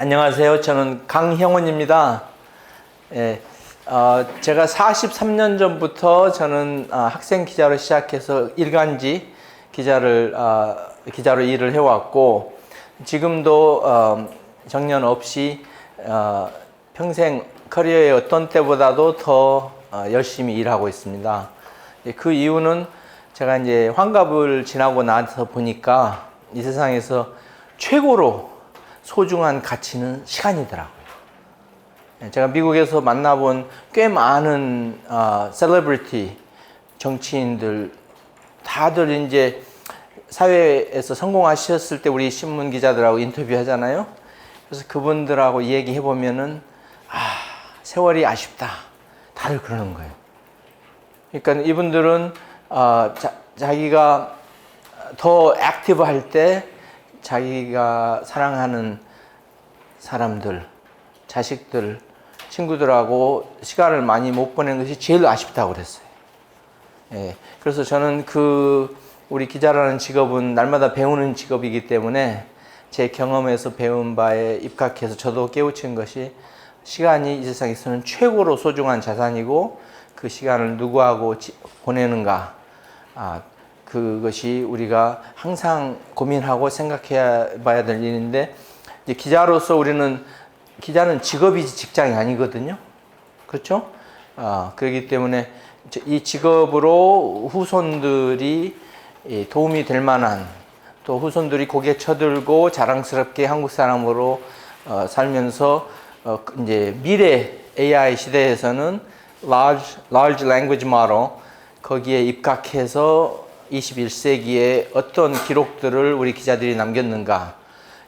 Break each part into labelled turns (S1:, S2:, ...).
S1: 안녕하세요. 저는 강형원입니다. 예, 제가 43년 전부터 저는 학생 기자로 시작해서 일간지 기자로 일을 해왔고, 지금도 정년 없이 평생 커리어의 어떤 때보다도 더 열심히 일하고 있습니다. 그 이유는 제가 이제 환갑을 지나고 나서 보니까 이 세상에서 최고로 소중한 가치는 시간이더라고요. 제가 미국에서 만나본 꽤 많은 셀러브리티, 정치인들 다들 이제 사회에서 성공하셨을 때 우리 신문 기자들하고 인터뷰하잖아요. 그래서 그분들하고 얘기해 보면은 세월이 아쉽다, 다들 그러는 거예요. 그러니까 이분들은 자기가 더 액티브할 때 자기가 사랑하는 사람들, 자식들, 친구들하고 시간을 많이 못 보낸 것이 제일 아쉽다고 그랬어요. 예, 그래서 저는 우리 기자라는 직업은 날마다 배우는 직업이기 때문에 제 경험에서 배운 바에 입각해서 저도 깨우친 것이 시간이 이 세상에서는 최고로 소중한 자산이고, 그 시간을 누구하고 보내는가, 그것이 우리가 항상 고민하고 생각해 봐야 될 일인데, 이제 기자로서 기자는 직업이지 직장이 아니거든요. 그렇죠? 그렇기 때문에 이 직업으로 후손들이 도움이 될 만한, 또 후손들이 고개 쳐들고 자랑스럽게 한국 사람으로 살면서 이제 미래 AI 시대에서는 large language model, 거기에 입각해서 21세기에 어떤 기록들을 우리 기자들이 남겼는가,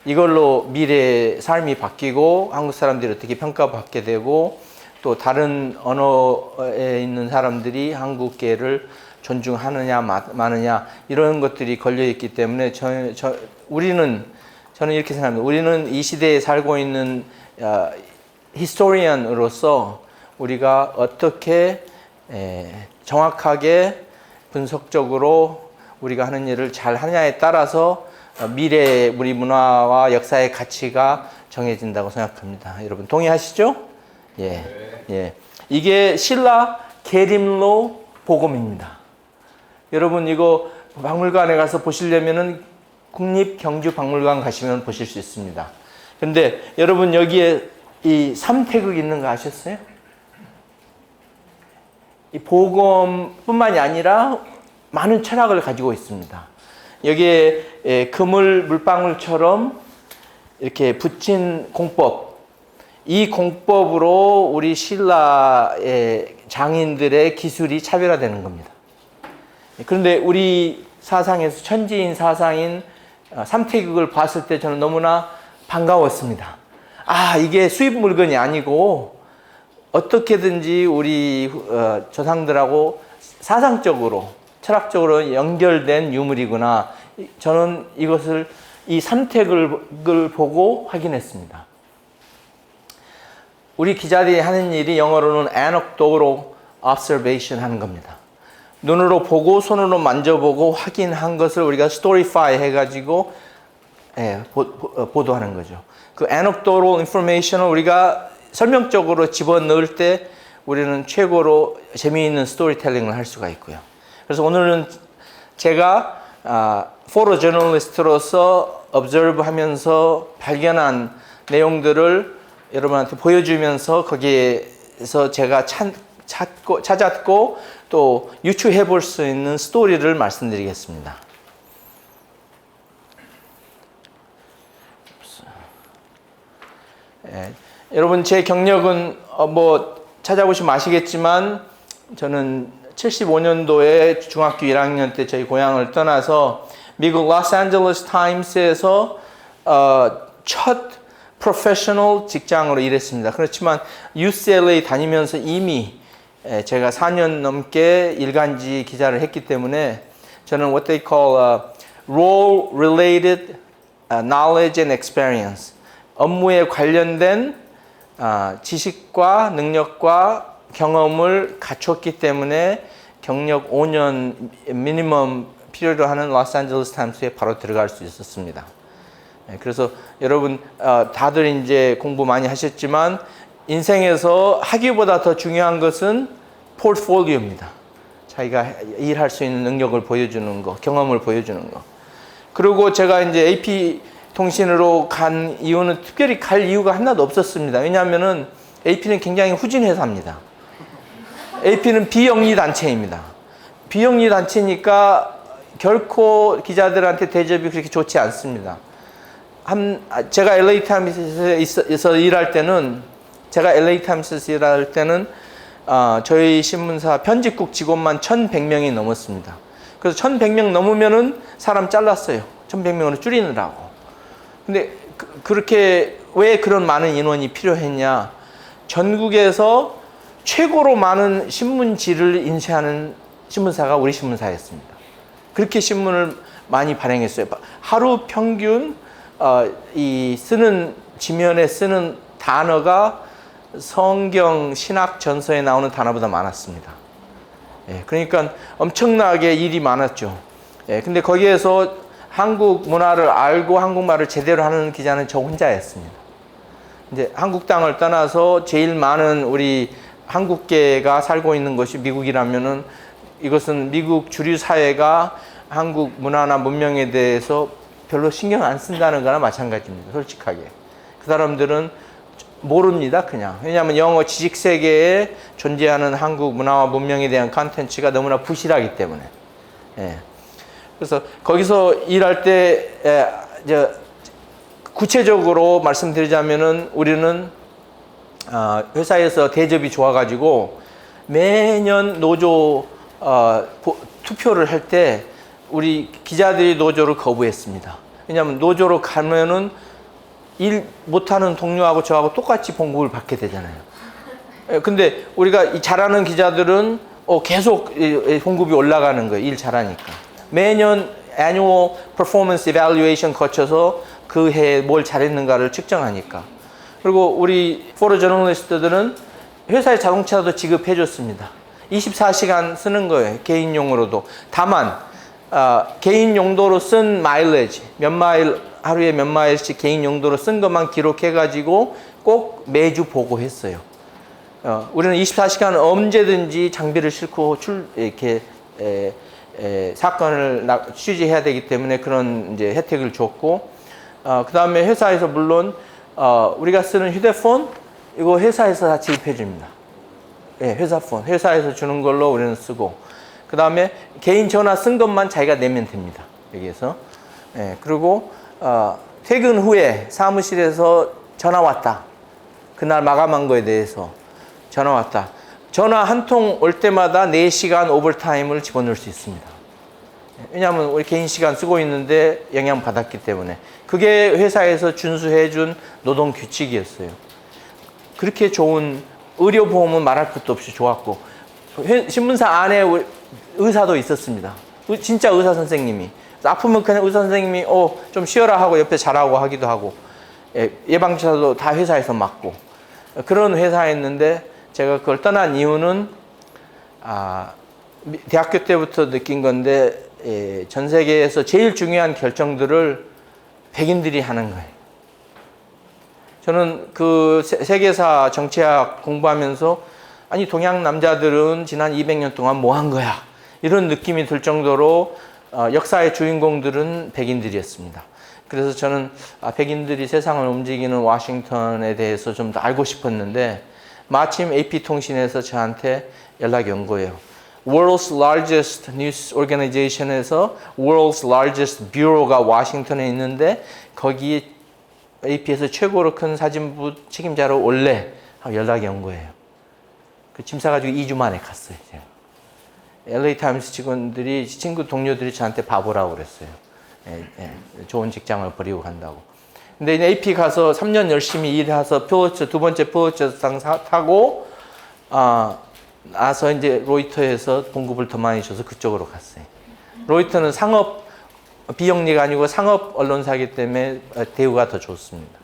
S1: 이걸로 미래의 삶이 바뀌고 한국 사람들이 어떻게 평가받게 되고, 또 다른 언어에 있는 사람들이 한국계를 존중하느냐 마느냐, 이런 것들이 걸려있기 때문에 저는 이렇게 생각합니다. 우리는 이 시대에 살고 있는 히스토리언으로서 우리가 어떻게 정확하게 분석적으로 우리가 하는 일을 잘 하느냐에 따라서 미래의 우리 문화와 역사의 가치가 정해진다고 생각합니다. 여러분 동의하시죠? 예. 예. 이게 신라 계림로 복음입니다. 여러분 이거 박물관에 가서 보시려면은 국립경주박물관 가시면 보실 수 있습니다. 근데 여러분 여기에 이 3태극 있는 거 아셨어요? 이 복음뿐만이 아니라 많은 철학을 가지고 있습니다. 여기에 물방울처럼 이렇게 붙인 공법, 이 공법으로 우리 신라의 장인들의 기술이 차별화되는 겁니다. 그런데 우리 사상에서 천지인 사상인 삼태극을 봤을 때 저는 너무나 반가웠습니다. 이게 수입 물건이 아니고 어떻게든지 우리 조상들하고 사상적으로, 철학적으로 연결된 유물이구나. 저는 이 삼택을 보고 확인했습니다. 우리 기자들이 하는 일이 영어로는 anecdotal observation 하는 겁니다. 눈으로 보고 손으로 만져보고 확인한 것을 우리가 스토리파이 해가지고 보도하는 거죠. 그 anecdotal information을 우리가 설명적으로 집어넣을 때 우리는 최고로 재미있는 스토리텔링을 할 수가 있고요. 그래서 오늘은 제가 포토 저널리스트로서 observe 하면서 발견한 내용들을 여러분한테 보여주면서 거기에서 제가 찾았고 또 유추해 볼 수 있는 스토리를 말씀드리겠습니다. 여러분 제 경력은 찾아보시면 아시겠지만 저는 75년도에 중학교 1학년 때 저희 고향을 떠나서 미국 로스앤젤레스 타임스에서 첫 프로페셔널 직장으로 일했습니다. 그렇지만 UCLA 다니면서 이미 제가 4년 넘게 일간지 기자를 했기 때문에 저는 what they call role related knowledge and experience, 업무에 관련된 지식과 능력과 경험을 갖췄기 때문에 경력 5년 미니멈 필요로 하는 로스앤젤레스 타임스에 바로 들어갈 수 있었습니다. 그래서 여러분 다들 이제 공부 많이 하셨지만 인생에서 학위보다 더 중요한 것은 포트폴리오입니다. 자기가 일할 수 있는 능력을 보여주는 거, 경험을 보여주는 거. 그리고 제가 이제 AP 통신으로 간 이유는 특별히 갈 이유가 하나도 없었습니다. 왜냐하면은 AP는 굉장히 후진 회사입니다. AP는 비영리 단체입니다. 비영리 단체니까 결코 기자들한테 대접이 그렇게 좋지 않습니다. 제가 LA 타임스에서 일할 때는 저희 신문사 편집국 직원만 1,100명이 넘었습니다. 그래서 1,100명 넘으면은 사람 잘랐어요. 1,100명으로 줄이느라고. 근데 그렇게 왜 그런 많은 인원이 필요했냐? 전국에서 최고로 많은 신문지를 인쇄하는 신문사가 우리 신문사였습니다. 그렇게 신문을 많이 발행했어요. 하루 평균 이 쓰는 지면에 쓰는 단어가 성경, 신학, 전서에 나오는 단어보다 많았습니다. 그러니까 엄청나게 일이 많았죠. 근데 거기에서 한국 문화를 알고 한국말을 제대로 하는 기자는 저 혼자였습니다. 이제 한국 땅을 떠나서 제일 많은 우리 한국계가 살고 있는 것이 미국이라면은 이것은 미국 주류 사회가 한국 문화나 문명에 대해서 별로 신경 안 쓴다는 거나 마찬가지입니다. 솔직하게. 그 사람들은 모릅니다, 그냥. 왜냐하면 영어 지식 세계에 존재하는 한국 문화와 문명에 대한 컨텐츠가 너무나 부실하기 때문에. 그래서 거기서 일할 때 구체적으로 말씀드리자면은 우리는 회사에서 대접이 좋아가지고 매년 노조 투표를 할 때 우리 기자들이 노조를 거부했습니다. 왜냐하면 노조로 가면은 일 못하는 동료하고 저하고 똑같이 봉급을 받게 되잖아요. 근데 우리가 잘하는 기자들은 계속 봉급이 올라가는 거예요. 일 잘하니까. 매년 annual performance evaluation 거쳐서 그 해에 뭘 잘했는가를 측정하니까. 그리고 우리 포토 저널리스트들은 회사에 자동차도 지급해 줬습니다. 24시간 쓰는 거예요. 개인용으로도. 다만 개인 용도로 쓴 마일리지, 몇 마일, 하루에 몇 마일씩 개인 용도로 쓴 것만 기록해가지고 꼭 매주 보고했어요. 우리는 24시간 언제든지 장비를 싣고 이렇게 사건을 취재해야 되기 때문에 그런 이제 혜택을 줬고, 그 다음에 회사에서 물론 우리가 쓰는 휴대폰 이거 회사에서 다 지급해 줍니다. 회사 폰, 회사에서 주는 걸로 우리는 쓰고, 그 다음에 개인 전화 쓴 것만 자기가 내면 됩니다. 여기에서. 그리고 퇴근 후에 사무실에서 전화 왔다. 그날 마감한 거에 대해서 전화 왔다. 전화 한 통 올 때마다 4시간 오버타임을 집어넣을 수 있습니다. 왜냐하면 우리 개인 시간 쓰고 있는데 영향받았기 때문에. 그게 회사에서 준수해 준 노동 규칙이었어요. 그렇게 좋은 의료보험은 말할 것도 없이 좋았고, 신문사 안에 의사도 있었습니다. 진짜 의사 선생님이. 아프면 그냥 의사 선생님이 좀 쉬어라 하고 옆에 자라고 하기도 하고, 예방주사도 다 회사에서 맞고, 그런 회사였는데 제가 그걸 떠난 이유는 대학교 때부터 느낀 건데 전 세계에서 제일 중요한 결정들을 백인들이 하는 거예요. 저는 그 세계사 정치학 공부하면서 아니 동양 남자들은 지난 200년 동안 뭐 한 거야 이런 느낌이 들 정도로 역사의 주인공들은 백인들이었습니다. 그래서 저는 백인들이 세상을 움직이는 워싱턴에 대해서 좀 더 알고 싶었는데 마침 AP통신에서 저한테 연락이 온 거예요. World's Largest News Organization에서 World's Largest Bureau가 워싱턴에 있는데 거기 AP에서 최고로 큰 사진부 책임자로 올래? 하고 연락이 온 거예요. 그 짐 싸가지고 2주 만에 갔어요. 제가. LA 타임스 직원들이, 친구 동료들이 저한테 바보라고 그랬어요. 좋은 직장을 버리고 간다고. 근데 이제 AP 가서 3년 열심히 일해서 두 번째 퓨리처상 타고, 나서 이제 로이터에서 봉급을 더 많이 줘서 그쪽으로 갔어요. 로이터는 상업, 비영리가 아니고 상업 언론사이기 때문에 대우가 더 좋습니다.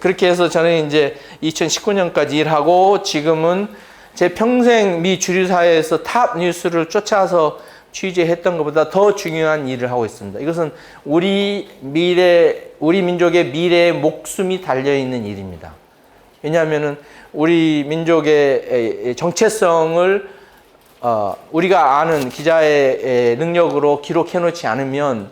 S1: 그렇게 해서 저는 이제 2019년까지 일하고 지금은 제 평생 미 주류사회에서 탑 뉴스를 쫓아서 취재했던 것보다 더 중요한 일을 하고 있습니다. 이것은 우리 민족의 미래의 목숨이 달려있는 일입니다. 왜냐하면 우리 민족의 정체성을 우리가 아는 기자의 능력으로 기록해 놓지 않으면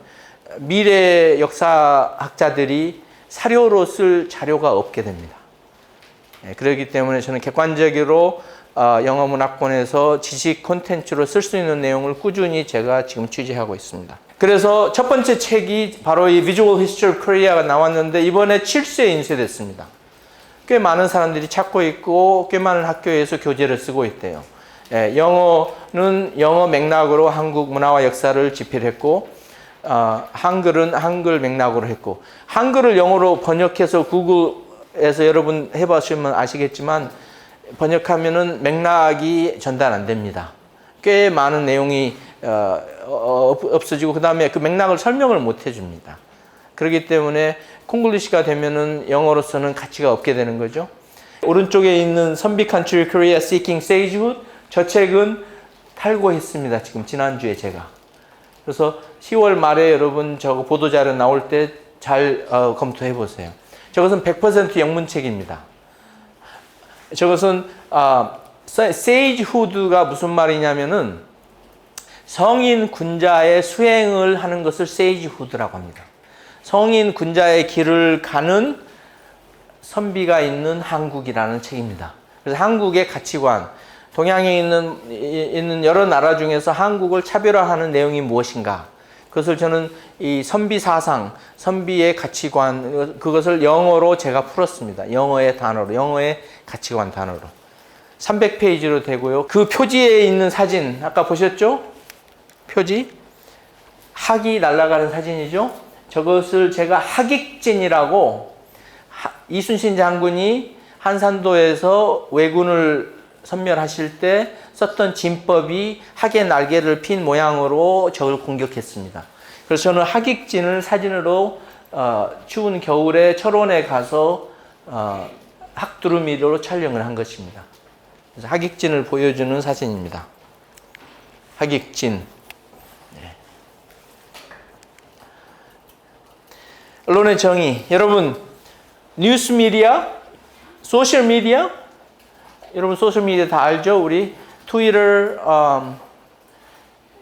S1: 미래 역사학자들이 사료로 쓸 자료가 없게 됩니다. 그렇기 때문에 저는 객관적으로 영어 문화권에서 지식 콘텐츠로 쓸 수 있는 내용을 꾸준히 제가 지금 취재하고 있습니다. 그래서 첫 번째 책이 바로 이 Visual History of Korea가 나왔는데 이번에 7쇄 인쇄됐습니다. 꽤 많은 사람들이 찾고 있고 꽤 많은 학교에서 교재를 쓰고 있대요. 영어는 영어 맥락으로 한국 문화와 역사를 집필했고 한글은 한글 맥락으로 했고 한글을 영어로 번역해서 구글에서 여러분 해보시면 아시겠지만 번역하면은 맥락이 전달 안 됩니다. 꽤 많은 내용이 없어지고 그 다음에 그 맥락을 설명을 못 해줍니다. 그렇기 때문에 콩글리시가 되면은 영어로서는 가치가 없게 되는 거죠. 오른쪽에 있는 선비 컨트리 코리아 Seeking Sagehood 저 책은 탈고했습니다. 지금 지난주에 제가. 그래서 10월 말에 여러분 저거 보도자료 나올 때 잘 검토해 보세요. 저것은 100% 영문책입니다. 저것은 Sagehood가 무슨 말이냐면은 성인 군자의 수행을 하는 것을 Sagehood라고 합니다. 성인 군자의 길을 가는 선비가 있는 한국이라는 책입니다. 그래서 한국의 가치관, 동양에 있는 여러 나라 중에서 한국을 차별화하는 내용이 무엇인가? 그것을 저는 이 선비 사상, 선비의 가치관, 그것을 영어로 제가 풀었습니다. 영어의 단어로, 영어의 가치관 단어로. 300페이지로 되고요. 그 표지에 있는 사진, 아까 보셨죠? 표지? 학이 날아가는 사진이죠? 저것을 제가 학익진이라고 이순신 장군이 한산도에서 왜군을 선멸하실 때 썼던 진법이 학의 날개를 핀 모양으로 적을 공격했습니다. 그래서 저는 학익진을 사진으로 추운 겨울에 철원에 가서 학두루미로 촬영을 한 것입니다. 그래서 학익진을 보여주는 사진입니다. 학익진. 네. 언론의 정의. 여러분, 뉴스 미디어, 소셜 미디어, 여러분 소셜 미디어 다 알죠? 우리 트위터,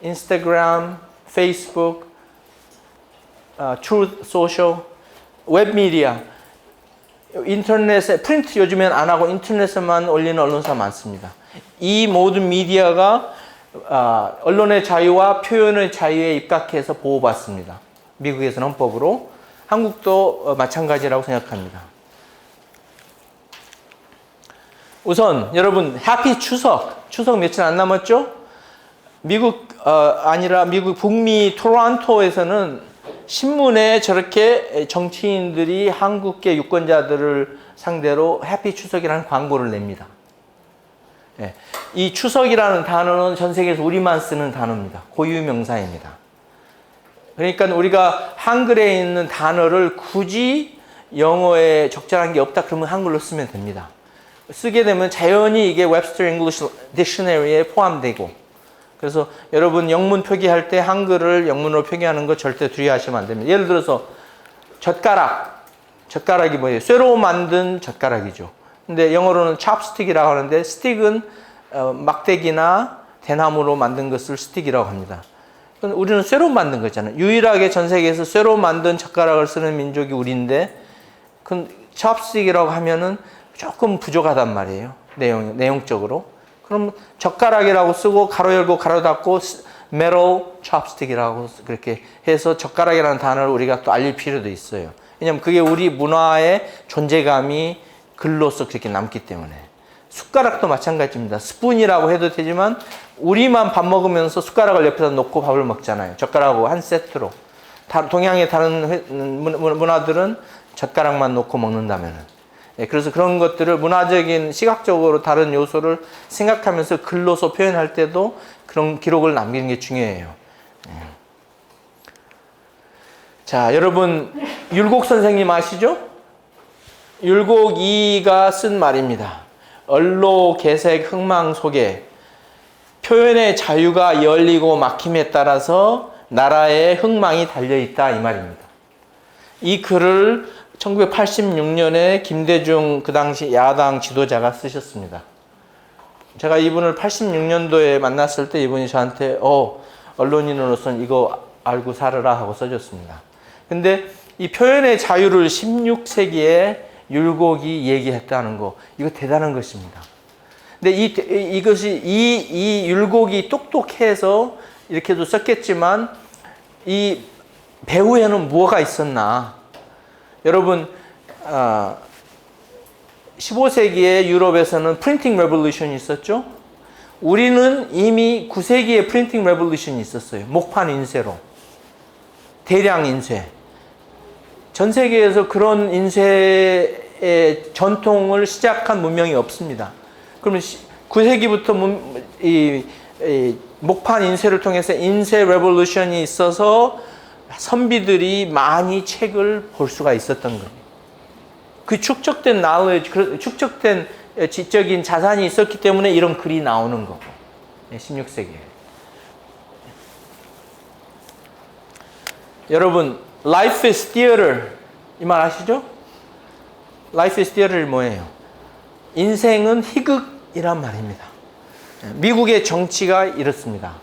S1: 인스타그램, 페이스북, 트루th 소셜, 웹 미디어, 인터넷에 프린트 요즘엔 안 하고 인터넷에만 올리는 언론사 많습니다. 이 모든 미디어가 언론의 자유와 표현의 자유에 입각해서 보호받습니다. 미국에서는 헌법으로, 한국도 마찬가지라고 생각합니다. 우선 여러분 해피 추석 며칠 안 남았죠? 미국 북미 토론토에서는 신문에 저렇게 정치인들이 한국계 유권자들을 상대로 해피 추석이라는 광고를 냅니다. 네. 이 추석이라는 단어는 전 세계에서 우리만 쓰는 단어입니다. 고유명사입니다. 그러니까 우리가 한글에 있는 단어를 굳이 영어에 적절한 게 없다 그러면 한글로 쓰면 됩니다. 쓰게 되면 자연히 이게 웹스터 잉글리시 딕셔너리에 포함되고, 그래서 여러분 영문 표기할 때 한글을 영문으로 표기하는 거 절대 주의하시면 안 됩니다. 예를 들어서 젓가락이 뭐예요? 쇠로 만든 젓가락이죠. 근데 영어로는 chopstick이라고 하는데 스틱은 막대기나 대나무로 만든 것을 스틱이라고 합니다. 우리는 쇠로 만든 거잖아요. 유일하게 전 세계에서 쇠로 만든 젓가락을 쓰는 민족이 우리인데, 그 chopstick이라고 하면은 조금 부족하단 말이에요. 내용적으로. 그럼 젓가락이라고 쓰고 가로 열고 가로 닫고 metal chopstick이라고 그렇게 해서 젓가락이라는 단어를 우리가 또 알릴 필요도 있어요. 왜냐하면 그게 우리 문화의 존재감이 글로서 그렇게 남기 때문에. 숟가락도 마찬가지입니다. 스푼이라고 해도 되지만 우리만 밥 먹으면서 숟가락을 옆에다 놓고 밥을 먹잖아요. 젓가락하고 한 세트로. 동양의 다른 문화들은 젓가락만 놓고 먹는다면은. 그래서 그런 것들을 문화적인 시각적으로 다른 요소를 생각하면서 글로서 표현할 때도 그런 기록을 남기는 게 중요해요. 자, 여러분 율곡 선생님 아시죠? 율곡 이가 쓴 말입니다. 언로 개색 흥망 속에 표현의 자유가 열리고 막힘에 따라서 나라의 흥망이 달려있다 이 말입니다. 이 글을 1986년에 김대중 그 당시 야당 지도자가 쓰셨습니다. 제가 이분을 86년도에 만났을 때 이분이 저한테 언론인으로서는 이거 알고 살아라 하고 써줬습니다. 근데 이 표현의 자유를 16세기에 율곡이 얘기했다는 거, 이거 대단한 것입니다. 근데 이것이 이 율곡이 똑똑해서 이렇게도 썼겠지만 이 배후에는 무엇가 있었나? 여러분 15세기에 유럽에서는 프린팅 레볼루션이 있었죠. 우리는 이미 9세기에 프린팅 레볼루션이 있었어요. 목판 인쇄로. 대량 인쇄. 전 세계에서 그런 인쇄의 전통을 시작한 문명이 없습니다. 그러면 9세기부터 이 목판 인쇄를 통해서 인쇄 레볼루션이 있어서 선비들이 많이 책을 볼 수가 있었던 거예요. 그 축적된 knowledge, 축적된 지적인 자산이 있었기 때문에 이런 글이 나오는 거고. 16세기에. 여러분, life is theater. 이 말 아시죠? life is theater 뭐예요? 인생은 희극이란 말입니다. 미국의 정치가 이렇습니다.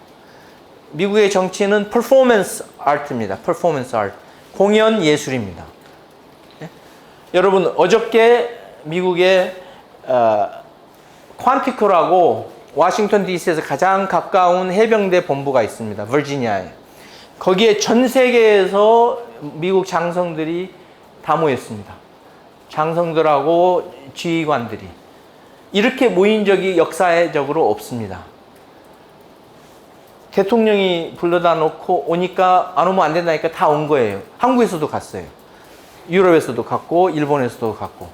S1: 미국의 정치는 performance art입니다. performance art. 공연 예술입니다. 여러분, 어저께 미국의 퀀티코라고 워싱턴 DC에서 가장 가까운 해병대 본부가 있습니다. 버지니아에. 거기에 전 세계에서 미국 장성들이 다 모였습니다. 장성들하고 지휘관들이. 이렇게 모인 적이 역사적으로 없습니다. 대통령이 불러다 놓고 오니까 안 오면 안 된다니까 다 온 거예요. 한국에서도 갔어요. 유럽에서도 갔고 일본에서도 갔고.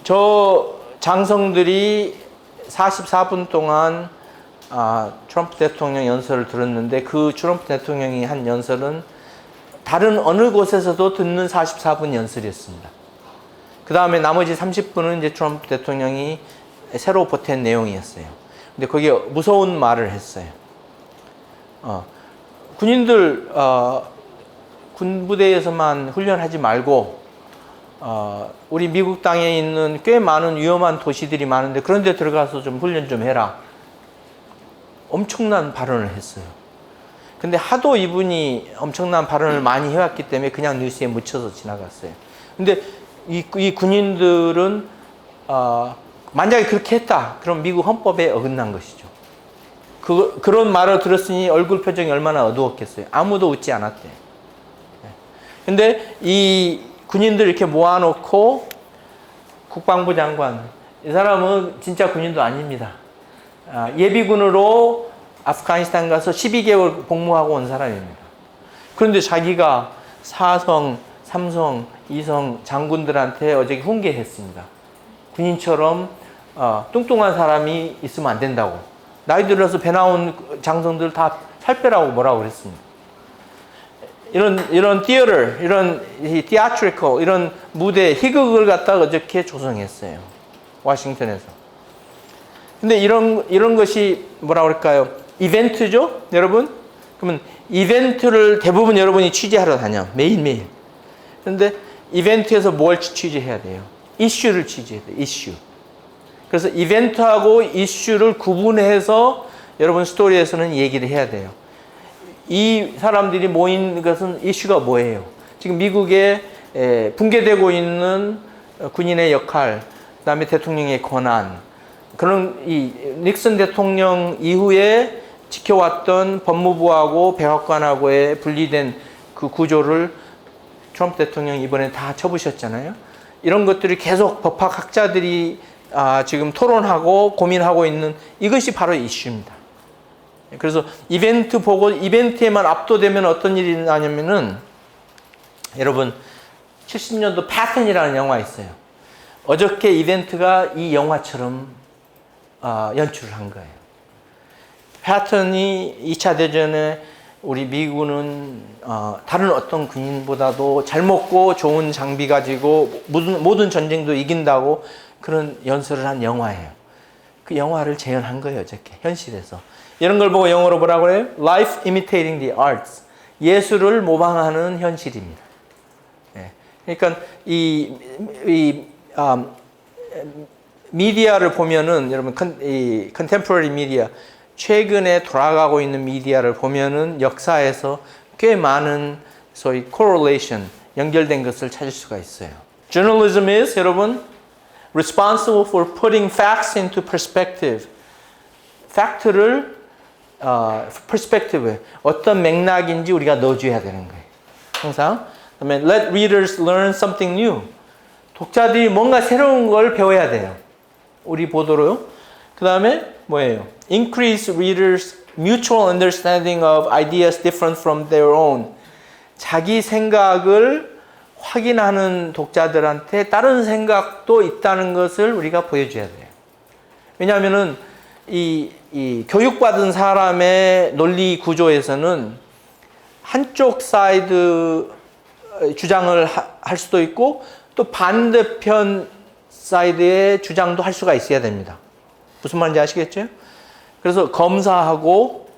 S1: 저 장성들이 44분 동안 트럼프 대통령 연설을 들었는데 그 트럼프 대통령이 한 연설은 다른 어느 곳에서도 듣는 44분 연설이었습니다. 그 다음에 나머지 30분은 이제 트럼프 대통령이 새로 보탠 내용이었어요. 근데 거기에 무서운 말을 했어요. 군인들 군부대에서만 훈련하지 말고 우리 미국 땅에 있는 꽤 많은 위험한 도시들이 많은데 그런 데 들어가서 좀 훈련 좀 해라. 엄청난 발언을 했어요. 근데 하도 이분이 엄청난 발언을 많이 해왔기 때문에 그냥 뉴스에 묻혀서 지나갔어요. 근데 이 군인들은 만약에 그렇게 했다. 그럼 미국 헌법에 어긋난 것이죠. 그런 말을 들었으니 얼굴 표정이 얼마나 어두웠겠어요. 아무도 웃지 않았대. 근데 이 군인들 이렇게 모아놓고 국방부 장관, 이 사람은 진짜 군인도 아닙니다. 예비군으로 아프가니스탄 가서 12개월 복무하고 온 사람입니다. 그런데 자기가 4성, 3성, 2성 장군들한테 어저께 훈계했습니다. 군인처럼 뚱뚱한 사람이 있으면 안 된다고. 나이 들어서 배 나온 장성들 다 살 빼라고 뭐라고 그랬습니다. 이런 theater, 이런 theatrical, 이런 무대, 희극을 갖다가 어저께 조성했어요. 워싱턴에서. 근데 이런 것이 뭐라 그럴까요? 이벤트죠? 여러분? 그러면 이벤트를 대부분 여러분이 취재하러 다녀. 매일매일. 그런데 이벤트에서 뭘 취재해야 돼요? 이슈를 취재해야 돼요. 이슈. 그래서 이벤트하고 이슈를 구분해서 여러분 스토리에서는 얘기를 해야 돼요. 이 사람들이 모인 것은 이슈가 뭐예요? 지금 미국에 붕괴되고 있는 군인의 역할, 그 다음에 대통령의 권한, 그런 이 닉슨 대통령 이후에 지켜왔던 법무부하고 백악관하고의 분리된 그 구조를 트럼프 대통령이 이번에 다 쳐부셨잖아요. 이런 것들이 계속 법학학자들이 지금 토론하고 고민하고 있는 이것이 바로 이슈입니다. 그래서 이벤트 보고 이벤트에만 압도되면 어떤 일이 나냐면은 여러분 70년도 패턴이라는 영화 있어요. 어저께 이벤트가 이 영화처럼 연출을 한 거예요. 패턴이 2차 대전에 우리 미군은 다른 어떤 군인보다도 잘 먹고 좋은 장비 가지고 모든 전쟁도 이긴다고 그런 연설을 한 영화예요. 그 영화를 재현한 거예요, 어저께. 현실에서. 이런 걸 보고 영어로 뭐라고 해요? Life imitating the arts. 예술을 모방하는 현실입니다. 예. 그러니까 미디어를 보면은 여러분 이 컨템포러리 미디어 최근에 돌아가고 있는 미디어를 보면은 역사에서 꽤 많은 소위 correlation 연결된 것을 찾을 수가 있어요. Journalism is 여러분 responsible for putting facts into perspective. 팩트를 perspective 어떤 맥락인지 우리가 넣어줘야 되는 거예요. 항상. 그다음에 let readers learn something new. 독자들이 뭔가 새로운 걸 배워야 돼요. 우리 보도로요. 그 다음에 뭐예요? Increase readers' mutual understanding of ideas different from their own. 자기 생각을 확인하는 독자들한테 다른 생각도 있다는 것을 우리가 보여줘야 돼요. 왜냐하면은 이 교육받은 사람의 논리 구조에서는 한쪽 사이드 주장을 할 수도 있고 또 반대편 사이드의 주장도 할 수가 있어야 됩니다. 무슨 말인지 아시겠죠? 그래서 검사하고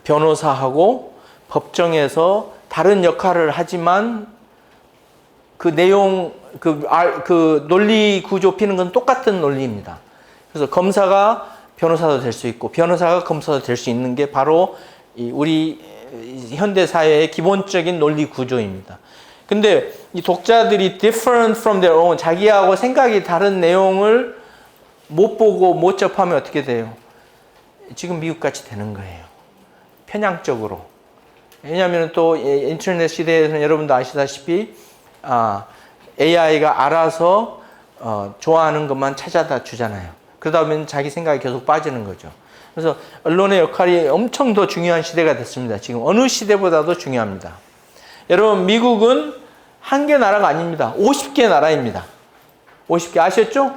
S1: 변호사하고 법정에서 다른 역할을 하지만 그 내용, 그 논리 구조 피는 건 똑같은 논리입니다. 그래서 검사가 변호사도 될 수 있고 변호사가 검사도 될 수 있는 게 바로 우리 현대 사회의 기본적인 논리 구조입니다. 근데 이 독자들이 different from their own, 자기하고 생각이 다른 내용을 못 보고 못 접하면 어떻게 돼요? 지금 미국같이 되는 거예요. 편향적으로. 왜냐하면 또 인터넷 시대에서는 여러분도 아시다시피 AI가 알아서 좋아하는 것만 찾아다 주잖아요. 그러다 보면 자기 생각이 계속 빠지는 거죠. 그래서 언론의 역할이 엄청 더 중요한 시대가 됐습니다. 지금 어느 시대보다도 중요합니다. 여러분 미국은 한 개 나라가 아닙니다. 50개 나라입니다. 50개 아셨죠?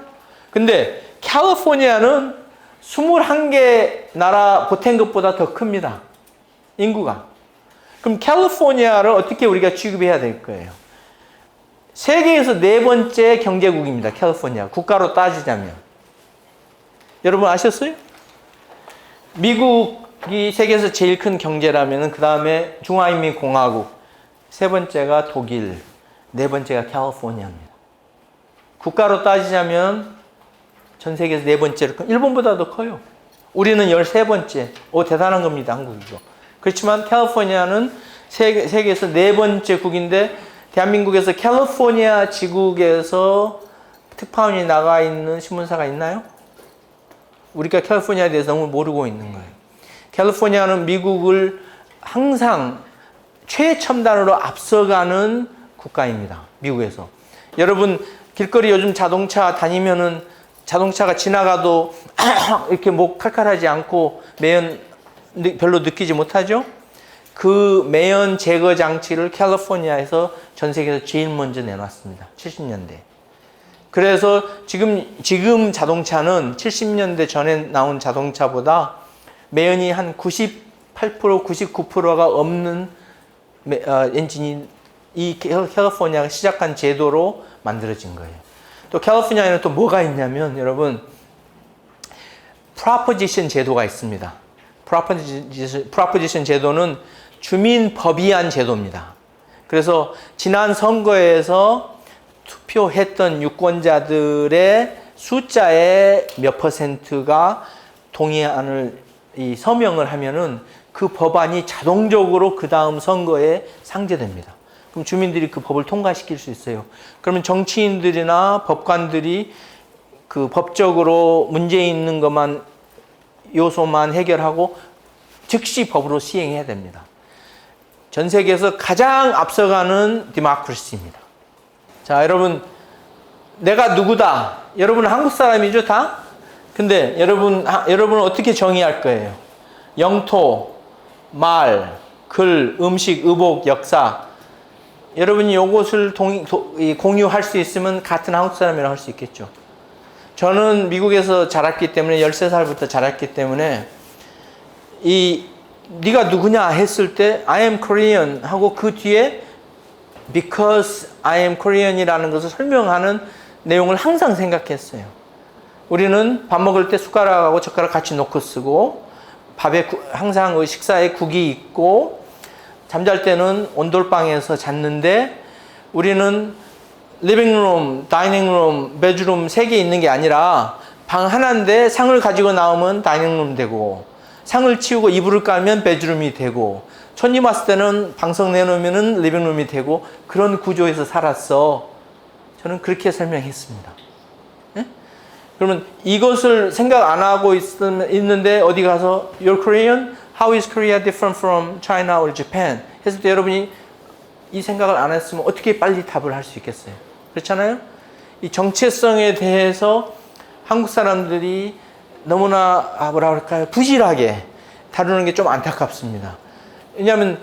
S1: 근데 캘리포니아는 21개 나라 보탠 것보다 더 큽니다. 인구가. 그럼 캘리포니아를 어떻게 우리가 취급해야 될 거예요? 세계에서 4번째 경제국입니다. 캘리포니아. 국가로 따지자면. 여러분 아셨어요? 미국이 세계에서 제일 큰 경제라면 그 다음에 중화인민공화국, 3번째가 독일, 4번째가 캘리포니아입니다. 국가로 따지자면 전 세계에서 4번째로 일본보다 더 커요. 우리는 13번째. 대단한 겁니다. 한국이죠. 그렇지만 캘리포니아는 세계에서 4번째 국인데 대한민국에서 캘리포니아 지국에서 특파원이 나가 있는 신문사가 있나요? 우리가 캘리포니아에 대해서 너무 모르고 있는 거예요. 캘리포니아는 미국을 항상 최첨단으로 앞서가는 국가입니다. 미국에서. 여러분 길거리 요즘 자동차 다니면은 자동차가 지나가도 이렇게 목 칼칼하지 않고 매연 별로 느끼지 못하죠? 그 매연 제거 장치를 캘리포니아에서 전 세계에서 제일 먼저 내놨습니다. 70년대. 그래서 지금 자동차는 70년대 전에 나온 자동차보다 매연이 한 98%, 99%가 없는 엔진이 이 캘리포니아가 시작한 제도로 만들어진 거예요. 또 캘리포니아에는 또 뭐가 있냐면 여러분 프로포지션 제도가 있습니다. 프로포지션 제도는 주민법의안 제도입니다. 그래서 지난 선거에서 투표했던 유권자들의 숫자의 몇 %가 동의안을 서명을 하면은 그 법안이 자동적으로 그 다음 선거에 상제됩니다. 그럼 주민들이 그 법을 통과시킬 수 있어요. 그러면 정치인들이나 법관들이 그 법적으로 문제 있는 것만 요소만 해결하고 즉시 법으로 시행해야 됩니다. 전 세계에서 가장 앞서가는 디모크래시입니다. 자, 여러분, 내가 누구다? 여러분은 한국 사람이죠, 다? 근데 여러분은 어떻게 정의할 거예요? 영토, 말, 글, 음식, 의복, 역사. 여러분이 이것을 공유할 수 있으면 같은 한국 사람이라고 할 수 있겠죠. 저는 미국에서 자랐기 때문에 13살부터 자랐기 때문에 네가 누구냐 했을 때 I am Korean 하고 그 뒤에 Because I am Korean이라는 것을 설명하는 내용을 항상 생각했어요. 우리는 밥 먹을 때 숟가락하고 젓가락 같이 놓고 쓰고, 항상 식사에 국이 있고, 잠잘 때는 온돌방에서 잤는데, 우리는 리빙룸, 다이닝룸, 베드룸 3개 있는 게 아니라 방 하나인데 상을 가지고 나오면 다이닝룸 되고, 상을 치우고 이불을 깔면 베드룸이 되고, 손님 왔을 때는 방석 내놓으면 리빙룸이 되고, 그런 구조에서 살았어. 저는 그렇게 설명했습니다. 예? 그러면 이것을 생각 안 하고 있는데 어디 가서 You're Korean? How is Korea different from China or Japan? 했을 때 여러분이 이 생각을 안 했으면 어떻게 빨리 답을 할 수 있겠어요? 그렇잖아요? 이 정체성에 대해서 한국 사람들이 너무나 뭐라 그럴까요? 부실하게 다루는 게 좀 안타깝습니다. 왜냐하면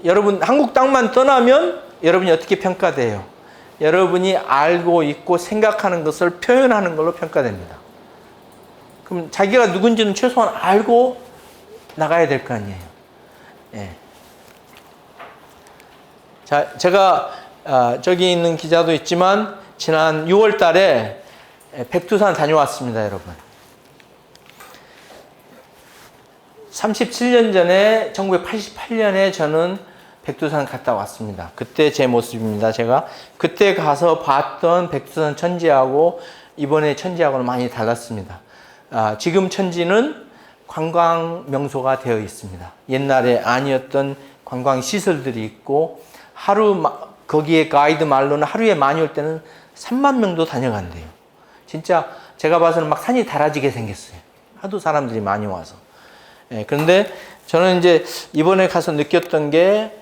S1: 여러분 한국 땅만 떠나면 여러분이 어떻게 평가돼요? 여러분이 알고 있고 생각하는 것을 표현하는 걸로 평가됩니다. 그럼 자기가 누군지는 최소한 알고 나가야 될 거 아니에요. 예. 자, 제가 저기 있는 기자도 있지만 지난 6월 달에 백두산 다녀왔습니다, 여러분. 37년 전에 1988년에 저는 백두산 갔다 왔습니다. 그때 제 모습입니다. 제가 그때 가서 봤던 백두산 천지하고 이번에 천지하고는 많이 달랐습니다. 지금 천지는 관광 명소가 되어 있습니다. 옛날에 아니었던 관광 시설들이 있고 거기에 가이드 말로는 하루에 많이 올 때는 3만 명도 다녀간대요. 진짜 제가 봐서는 막 산이 달아지게 생겼어요. 하도 사람들이 많이 와서. 예, 그런데 저는 이제 이번에 가서 느꼈던 게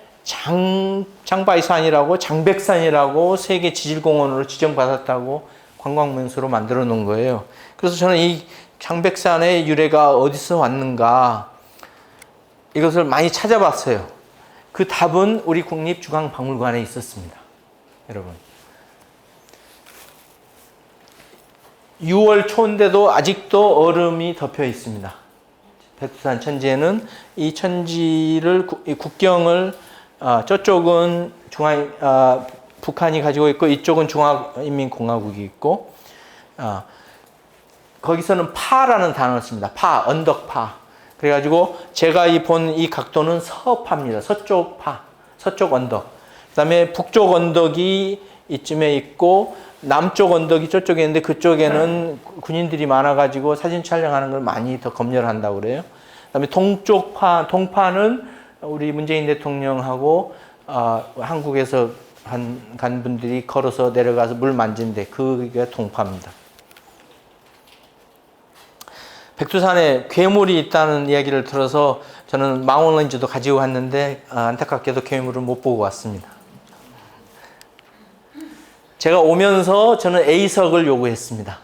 S1: 장바이산이라고 장백산이라고 세계 지질공원으로 지정받았다고 관광명소로 만들어 놓은 거예요. 그래서 저는 이 장백산의 유래가 어디서 왔는가 이것을 많이 찾아봤어요. 그 답은 우리 국립중앙박물관에 있었습니다. 여러분. 6월 초인데도 아직도 얼음이 덮여 있습니다. 백두산 천지에는 이 천지를 국경을 저쪽은 북한이 가지고 있고 이쪽은 중화인민공화국이 있고 거기서는 파라는 단어를 씁니다. 언덕파. 그래가지고 제가 본 이 각도는 서파입니다. 서쪽 파, 서쪽 언덕. 그다음에 북쪽 언덕이 이쯤에 있고 남쪽 언덕이 저쪽에 있는데 그쪽에는 군인들이 많아가지고 사진 촬영하는 걸 많이 더 검열한다고 그래요. 그다음에 동쪽 동파는 우리 문재인 대통령하고 한국에서 간 분들이 걸어서 내려가서 물 만진데 그게 동파입니다. 백두산에 괴물이 있다는 이야기를 들어서 저는 망원렌즈도 가지고 왔는데 안타깝게도 괴물을 못 보고 왔습니다. 제가 오면서 저는 A석을 요구했습니다.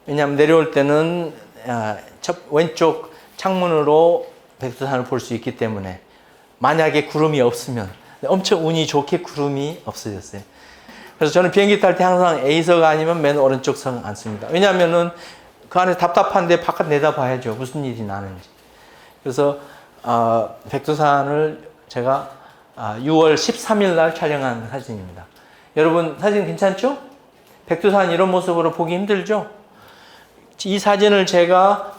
S1: 왜냐하면 내려올 때는 왼쪽 창문으로 백두산을 볼 수 있기 때문에 만약에 구름이 없으면 엄청 운이 좋게 구름이 없어졌어요. 그래서 저는 비행기 탈 때 항상 A석 아니면 맨 오른쪽 석 앉습니다. 왜냐하면은 그 안에 답답한데 바깥 내다봐야죠. 무슨 일이 나는지. 그래서 백두산을 제가 6월 13일 날 촬영한 사진입니다. 여러분 사진 괜찮죠? 백두산 이런 모습으로 보기 힘들죠? 이 사진을 제가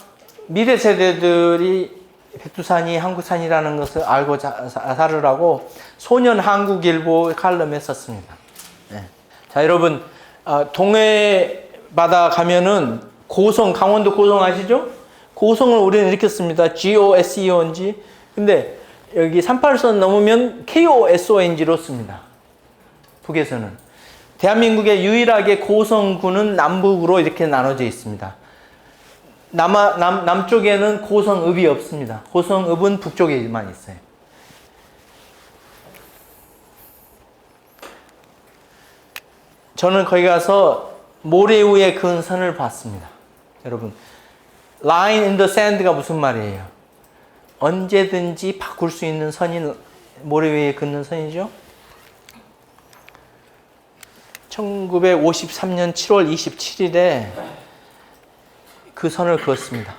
S1: 미래 세대들이 백두산이 한국산이라는 것을 알고 살으라고 소년 한국일보 칼럼에 썼습니다. 네. 자, 여러분 동해 바다 가면은 고성, 강원도 고성 아시죠? 고성을 우리는 이렇게 씁니다. GOSEONG. 근데 여기 38선 넘으면 KOSONG로 씁니다. 북에서는. 대한민국에 유일하게 고성군은 남북으로 이렇게 나눠져 있습니다. 남쪽에는 고성읍이 없습니다. 고성읍은 북쪽에만 있어요. 저는 거기 가서 모래 위에 그은 선을 봤습니다. 여러분, line in the sand가 무슨 말이에요? 언제든지 바꿀 수 있는 선이 모래 위에 긋는 선이죠. 1953년 7월 27일에 그 선을 그었습니다.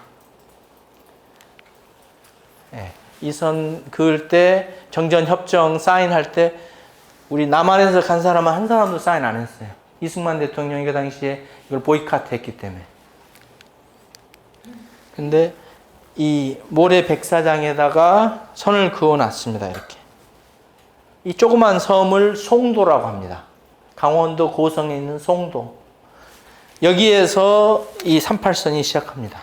S1: 네, 이 선 그을 때 정전협정 사인할 때 우리 남한에서 간 사람은 한 사람도 사인 안 했어요. 이승만 대통령이 그 당시에 이걸 보이콧 했기 때문에. 근데 이 모래 백사장에다가 선을 그어 놨습니다. 이렇게. 이 조그만 섬을 송도라고 합니다. 강원도 고성에 있는 송도. 여기에서 이 38선이 시작합니다.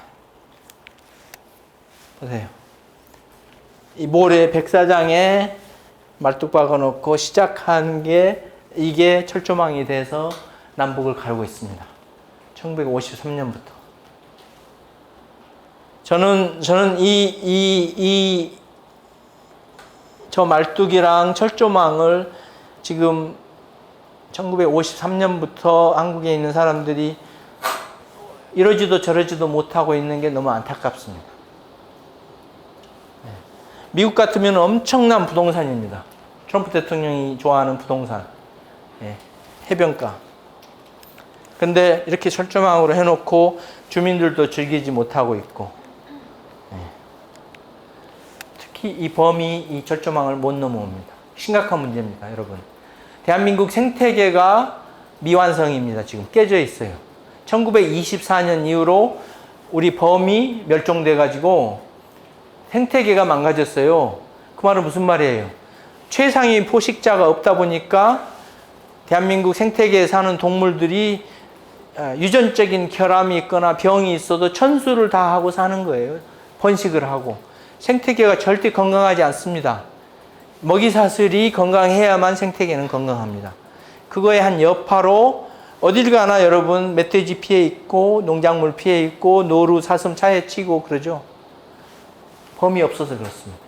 S1: 보세요. 이 모래 백사장에 말뚝 박아놓고 시작한 게 이게 철조망이 돼서 남북을 가르고 있습니다. 1953년부터. 저는 저 말뚝이랑 철조망을 지금 1953년부터 한국에 있는 사람들이 이러지도 저러지도 못하고 있는 게 너무 안타깝습니다. 미국 같으면 엄청난 부동산입니다. 트럼프 대통령이 좋아하는 부동산. 해변가. 근데 이렇게 철조망으로 해놓고 주민들도 즐기지 못하고 있고, 특히 이 범이 이 철조망을 못 넘어옵니다. 심각한 문제입니다, 여러분. 대한민국 생태계가 미완성입니다. 지금 깨져 있어요. 1924년 이후로 우리 범이 멸종돼 가지고 생태계가 망가졌어요. 그 말은 무슨 말이에요? 최상위 포식자가 없다 보니까 대한민국 생태계에 사는 동물들이 유전적인 결함이 있거나 병이 있어도 천수를 다 하고 사는 거예요. 번식을 하고. 생태계가 절대 건강하지 않습니다. 먹이사슬이 건강해야만 생태계는 건강합니다. 그거의 한 여파로 어딜 가나 여러분 멧돼지 피해 있고 농작물 피해 있고 노루, 사슴 차에 치고 그러죠. 범이 없어서 그렇습니다.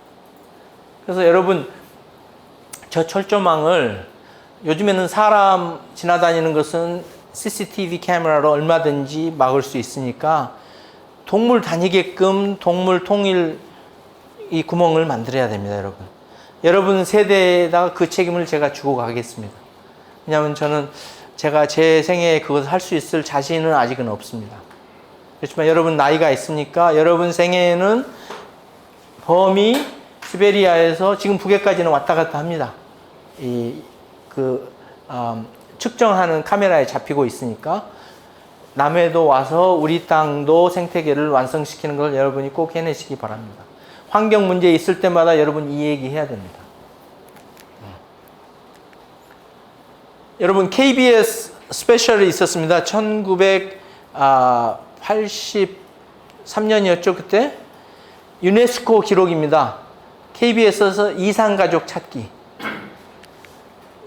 S1: 그래서 여러분 저 철조망을 요즘에는 사람 지나다니는 것은 CCTV 카메라로 얼마든지 막을 수 있으니까 동물 다니게끔 동물 통일 이 구멍을 만들어야 됩니다, 여러분. 여러분 세대에다가 그 책임을 제가 주고 가겠습니다. 왜냐하면 저는 제가 제 생애에 그것을 할 수 있을 자신은 아직은 없습니다. 그렇지만 여러분 나이가 있으니까 여러분 생애에는 범이 시베리아에서 지금 북해까지는 왔다 갔다 합니다. 측정하는 카메라에 잡히고 있으니까 남해도 와서 우리 땅도 생태계를 완성시키는 걸 여러분이 꼭 해내시기 바랍니다. 환경 문제 있을 때마다 여러분 이 얘기 해야 됩니다. 여러분 KBS 스페셜이 있었습니다. 1983년이었죠 그때? 유네스코 기록입니다. KBS에서 이산가족 찾기.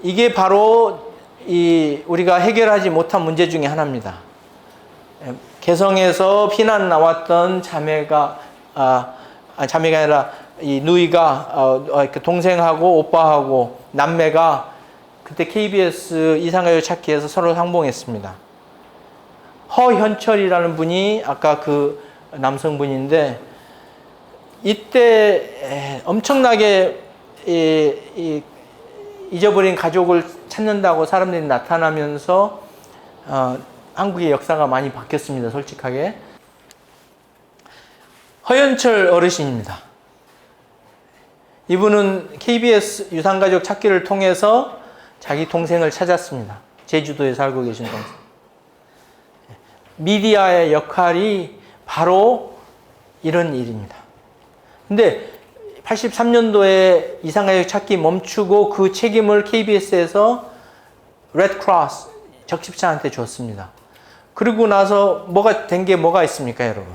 S1: 이게 바로 우리가 해결하지 못한 문제 중에 하나입니다. 개성에서 피난 나왔던 자매가 아니라 이 누이가 동생하고 오빠하고 남매가 그때 KBS 이산가족 찾기에서 서로 상봉했습니다. 허현철이라는 분이 아까 그 남성분인데 이때 엄청나게 잊어버린 가족을 찾는다고 사람들이 나타나면서 한국의 역사가 많이 바뀌었습니다. 솔직하게. 허현철 어르신입니다. 이분은 KBS 유산가족 찾기를 통해서 자기 동생을 찾았습니다. 제주도에 살고 계신 동생. 미디어의 역할이 바로 이런 일입니다. 근데 83년도에 이산가족 찾기 멈추고 그 책임을 KBS에서 레드크로스 적십자한테 줬습니다. 그리고 나서 된 게 뭐가 있습니까, 여러분?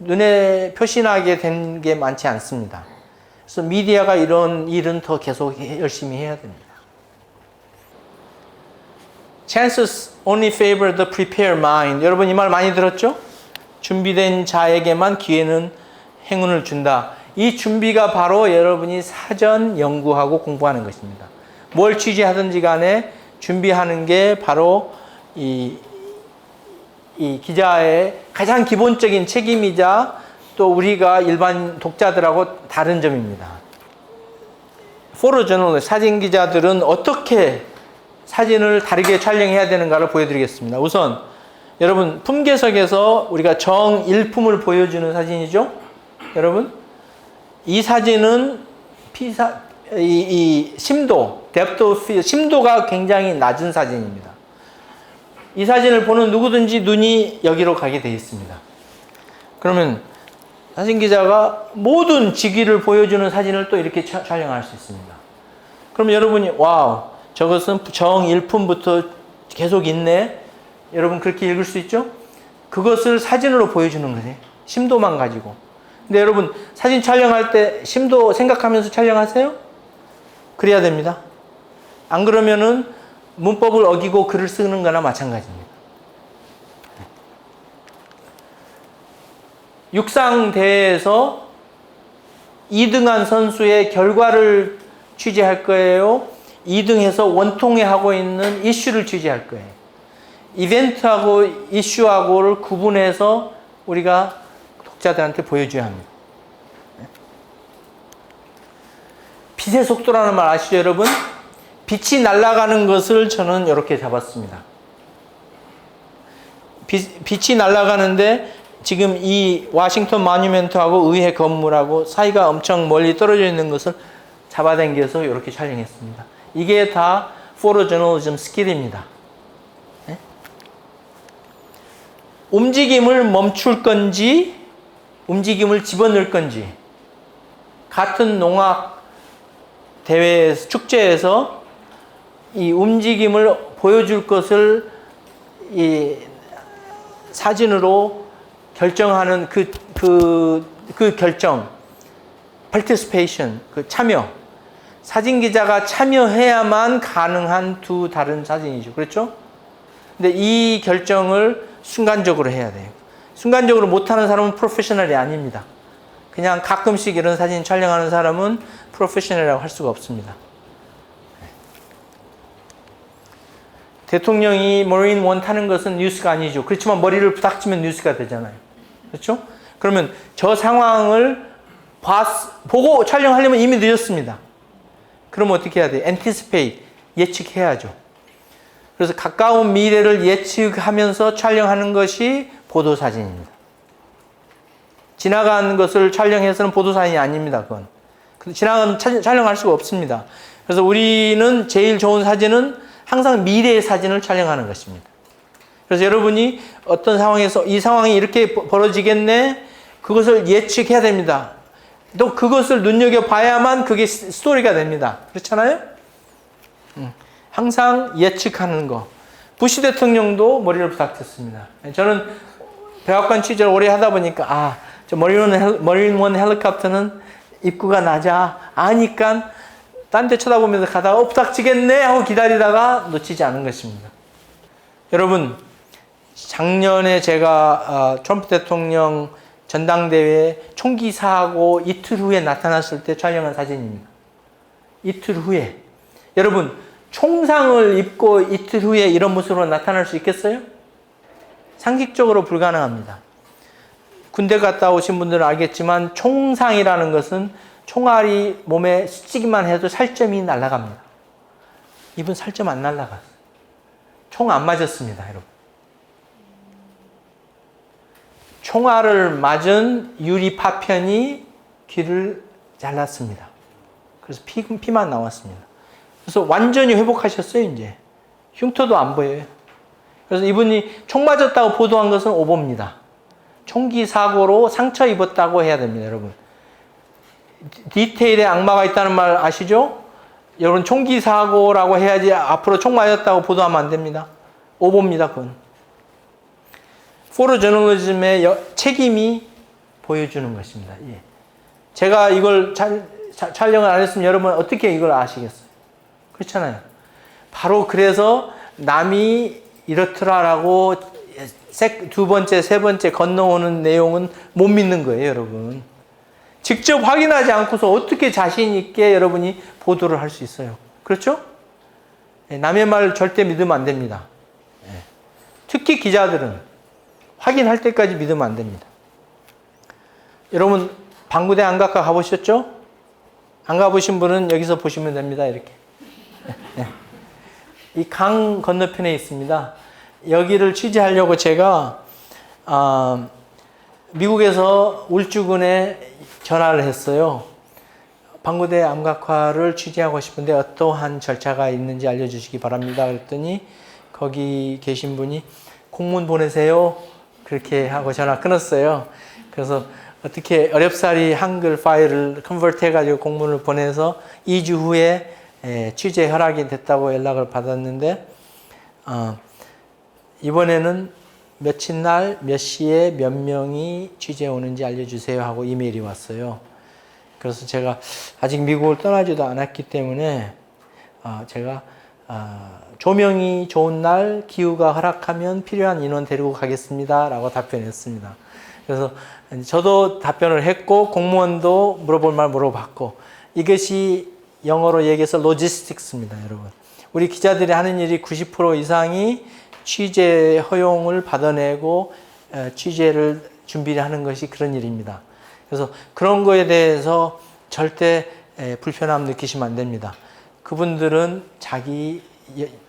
S1: 눈에 표시나게 된 게 많지 않습니다. 그래서 미디어가 이런 일은 더 계속 열심히 해야 됩니다. Chances only favor the prepared mind. 여러분 이 말 많이 들었죠? 준비된 자에게만 기회는 행운을 준다. 이 준비가 바로 여러분이 사전 연구하고 공부하는 것입니다. 뭘 취재하든지 간에 준비하는 게 바로 이 기자의 가장 기본적인 책임이자 또 우리가 일반 독자들하고 다른 점입니다. 포토저널리스트, 사진 기자들은 어떻게 사진을 다르게 촬영해야 되는가를 보여드리겠습니다. 우선 여러분 품계석에서 우리가 정일품을 보여주는 사진이죠. 여러분 이 사진은 심도, depth of field, 심도가 굉장히 낮은 사진입니다. 이 사진을 보는 누구든지 눈이 여기로 가게 되어 있습니다. 그러면 사진기자가 모든 직위를 보여주는 사진을 또 이렇게 촬영할 수 있습니다. 그럼 여러분이 와우, 저것은 정 1품부터 계속 있네. 여러분 그렇게 읽을 수 있죠? 그것을 사진으로 보여주는 거지. 심도만 가지고. 근데 여러분 사진 촬영할 때 심도 생각하면서 촬영하세요? 그래야 됩니다. 안 그러면은 문법을 어기고 글을 쓰는 거나 마찬가지입니다. 육상대회에서 2등한 선수의 결과를 취재할 거예요? 2등해서 원통에 하고 있는 이슈를 취재할 거예요. 이벤트하고 이슈하고를 구분해서 우리가 독자들한테 보여줘야 합니다. 빛의 속도라는 말 아시죠, 여러분? 빛이 날아가는 것을 저는 이렇게 잡았습니다. 빛이 날아가는데 지금 이 워싱턴 모뉴멘트하고 의회 건물하고 사이가 엄청 멀리 떨어져 있는 것을 잡아당겨서 이렇게 촬영했습니다. 이게 다 포토저널리즘 스킬입니다. 네? 움직임을 멈출 건지 움직임을 집어넣을 건지 같은 농악 대회에서 축제에서 이 움직임을 보여줄 것을 이 사진으로 결정하는 그 결정, participation, 그 참여. 사진 기자가 참여해야만 가능한 두 다른 사진이죠. 그렇죠? 근데 이 결정을 순간적으로 해야 돼요. 순간적으로 못하는 사람은 프로페셔널이 아닙니다. 그냥 가끔씩 이런 사진 촬영하는 사람은 프로페셔널이라고 할 수가 없습니다. 대통령이 머린 원 타는 것은 뉴스가 아니죠. 그렇지만 머리를 부닥치면 뉴스가 되잖아요. 그렇죠? 그러면 저 상황을 보고 촬영하려면 이미 늦었습니다. 그러면 어떻게 해야 돼요? anticipate, 예측해야죠. 그래서 가까운 미래를 예측하면서 촬영하는 것이 보도사진입니다. 지나간 것을 촬영해서는 보도사진이 아닙니다. 그건. 지나간 촬영할 수가 없습니다. 그래서 우리는 제일 좋은 사진은 항상 미래의 사진을 촬영하는 것입니다. 그래서 여러분이 어떤 상황에서 이 상황이 이렇게 벌어지겠네? 그것을 예측해야 됩니다. 또 그것을 눈여겨봐야만 그게 스토리가 됩니다. 그렇잖아요? 항상 예측하는 거. 부시 대통령도 머리를 부닥쳤습니다. 저는 백악관 취재를 오래 하다 보니까 저 머린 원 헬리콥터는 입구가 낮아 아니까 딴 데 쳐다보면서 가다가 부닥치겠네 하고 기다리다가 놓치지 않은 것입니다. 여러분, 작년에 제가 트럼프 대통령 전당대회 총기 사고 이틀 후에 나타났을 때 촬영한 사진입니다. 이틀 후에. 여러분, 총상을 입고 이틀 후에 이런 모습으로 나타날 수 있겠어요? 상식적으로 불가능합니다. 군대 갔다 오신 분들은 알겠지만 총상이라는 것은 총알이 몸에 스치기만 해도 살점이 날아갑니다. 이분 살점 안 날아갔어요. 총 안 맞았습니다, 여러분. 총알을 맞은 유리 파편이 귀를 잘랐습니다. 그래서 피만 나왔습니다. 그래서 완전히 회복하셨어요, 이제. 흉터도 안 보여요. 그래서 이분이 총 맞았다고 보도한 것은 오보입니다. 총기 사고로 상처 입었다고 해야 됩니다, 여러분. 디테일에 악마가 있다는 말 아시죠? 여러분, 총기 사고라고 해야지 앞으로 총 맞았다고 보도하면 안 됩니다. 오보입니다, 그건. 포토저널리즘의 책임이 보여주는 것입니다. 예. 제가 이걸 촬영을 안 했으면 여러분 어떻게 이걸 아시겠어요? 그렇잖아요. 바로 그래서 남이 이렇더라라고 두 번째, 세 번째 건너오는 내용은 못 믿는 거예요, 여러분. 직접 확인하지 않고서 어떻게 자신 있게 여러분이 보도를 할 수 있어요? 그렇죠? 남의 말 절대 믿으면 안 됩니다. 특히 기자들은 확인할 때까지 믿으면 안 됩니다. 여러분, 방구대 안각과 가보셨죠? 안 가보신 분은 여기서 보시면 됩니다. 이렇게. 이 강 건너편에 있습니다. 여기를 취재하려고 제가 미국에서 울주군에 전화를 했어요. 방구대 암각화를 취재하고 싶은데 어떠한 절차가 있는지 알려주시기 바랍니다. 그랬더니 거기 계신 분이 공문 보내세요. 그렇게 하고 전화 끊었어요. 그래서 어떻게 어렵사리 한글 파일을 컨버트 해가지고 공문을 보내서 2주 후에 취재 허락이 됐다고 연락을 받았는데, 이번에는 며칠 날 몇 시에 몇 명이 취재 오는지 알려주세요 하고 이메일이 왔어요. 그래서 제가 아직 미국을 떠나지도 않았기 때문에 제가 조명이 좋은 날 기후가 허락하면 필요한 인원 데리고 가겠습니다 라고 답변했습니다. 그래서 저도 답변을 했고 공무원도 물어볼 말 물어봤고, 이것이 영어로 얘기해서 로지스틱스입니다. 여러분, 우리 기자들이 하는 일이 90% 이상이 취재 허용을 받아내고 취재를 준비를 하는 것이 그런 일입니다. 그래서 그런 거에 대해서 절대 불편함 느끼시면 안 됩니다. 그분들은 자기